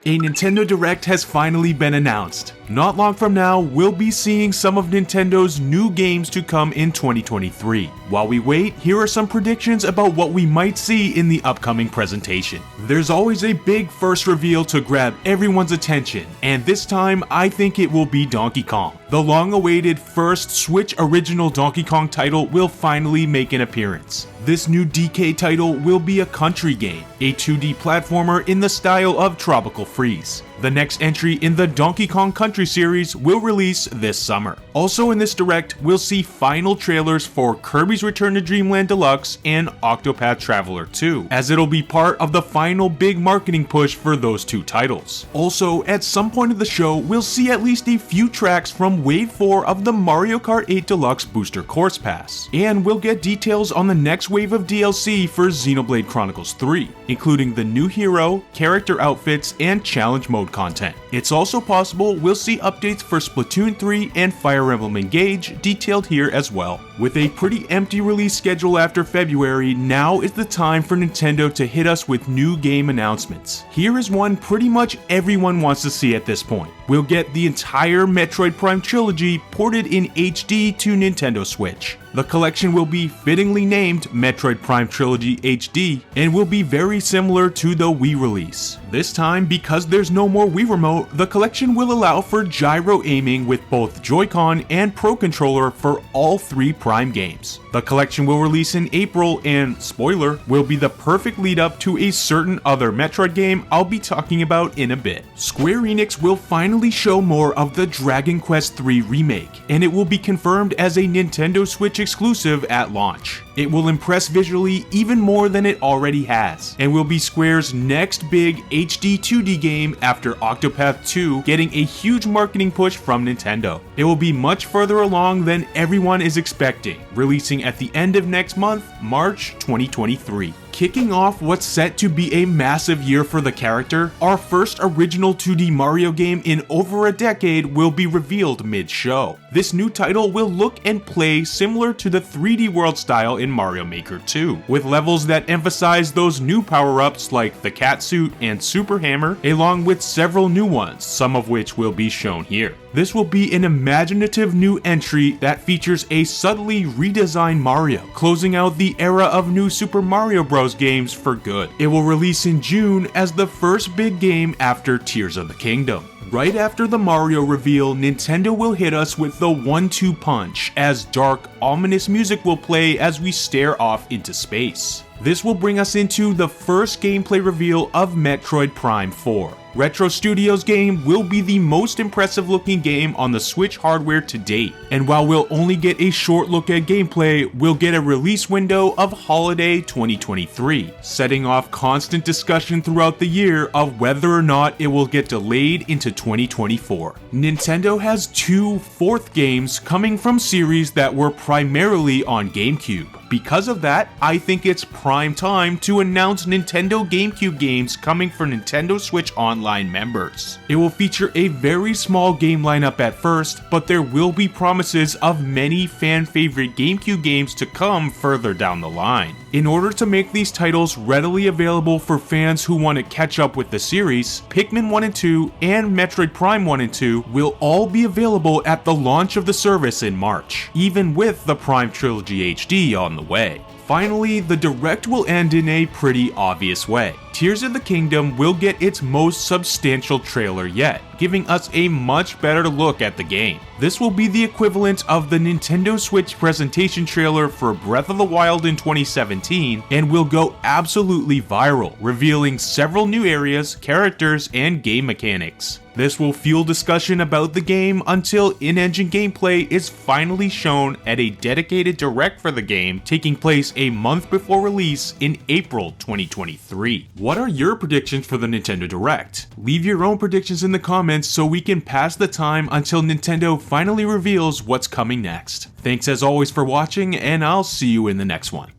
A Nintendo Direct has finally been announced. Not long from now, we'll be seeing some of Nintendo's new games to come in 2023. While we wait, here are some predictions about what we might see in the upcoming presentation. There's always a big first reveal to grab everyone's attention, and this time I think it will be Donkey Kong. The long-awaited first Switch original Donkey Kong title will finally make an appearance. This new DK title will be a country game, a 2D platformer in the style of Tropical Freeze. The next entry in the Donkey Kong Country series will release this summer. Also in this Direct, we'll see final trailers for Kirby's Return to Dreamland Deluxe and Octopath Traveler 2, as it'll be part of the final big marketing push for those two titles. Also, at some point of the show, we'll see at least a few tracks from Wave 4 of the Mario Kart 8 Deluxe Booster Course Pass, and we'll get details on the next wave of DLC for Xenoblade Chronicles 3, including the new hero, character outfits, and challenge mode content. It's also possible we'll see updates for Splatoon 3 and Fire Emblem Engage detailed here as well. With a pretty empty release schedule after February, now is the time for Nintendo to hit us with new game announcements. Here is one pretty much everyone wants to see at this point. We'll get the entire Metroid Prime Trilogy ported in HD to Nintendo Switch. The collection will be fittingly named Metroid Prime Trilogy HD and will be very similar to the Wii release. This time, because there's no more Wii Remote, the collection will allow for gyro aiming with both Joy-Con and Pro Controller for all three Prime games. The collection will release in April and, spoiler, will be the perfect lead up to a certain other Metroid game I'll be talking about in a bit. Square Enix will finally show more of the Dragon Quest III Remake, and it will be confirmed as a Nintendo Switch exclusive at launch. It will impress visually even more than it already has, and will be Square's next big HD 2D game after Octopath 2 getting a huge marketing push from Nintendo. It will be much further along than everyone is expecting, releasing at the end of next month, March 2023. Kicking off what's set to be a massive year for the character, our first original 2D Mario game in over a decade will be revealed mid-show. This new title will look and play similar to the 3D world style in Mario Maker 2, with levels that emphasize those new power-ups like the cat suit and super hammer, along with several new ones, some of which will be shown here. This will be an imaginative new entry that features a subtly redesigned Mario, closing out the era of new Super Mario Bros. Games for good. It will release in June as the first big game after Tears of the Kingdom. Right after the Mario reveal, Nintendo will hit us with the 1-2 punch, as dark, ominous music will play as we stare off into space. This will bring us into the first gameplay reveal of Metroid Prime 4. Retro Studios' game will be the most impressive looking game on the Switch hardware to date, and while we'll only get a short look at gameplay, we'll get a release window of holiday 2023, setting off constant discussion throughout the year of whether or not it will get delayed into 2024. Nintendo has two fourth games coming from series that were primarily on GameCube. Because of that, I think it's prime time to announce Nintendo GameCube games coming for Nintendo Switch Online members. It will feature a very small game lineup at first, but there will be promises of many fan-favorite GameCube games to come further down the line. In order to make these titles readily available for fans who want to catch up with the series, Pikmin 1 and 2 and Metroid Prime 1 and 2 will all be available at the launch of the service in March, even with the Prime Trilogy HD on the way. Finally, the Direct will end in a pretty obvious way. Tears of the Kingdom will get its most substantial trailer yet, giving us a much better look at the game. This will be the equivalent of the Nintendo Switch presentation trailer for Breath of the Wild in 2017, and will go absolutely viral, revealing several new areas, characters, and game mechanics. This will fuel discussion about the game until in-engine gameplay is finally shown at a dedicated Direct for the game, taking place a month before release in April 2023. What are your predictions for the Nintendo Direct? Leave your own predictions in the comments so we can pass the time until Nintendo finally reveals what's coming next. Thanks as always for watching, and I'll see you in the next one.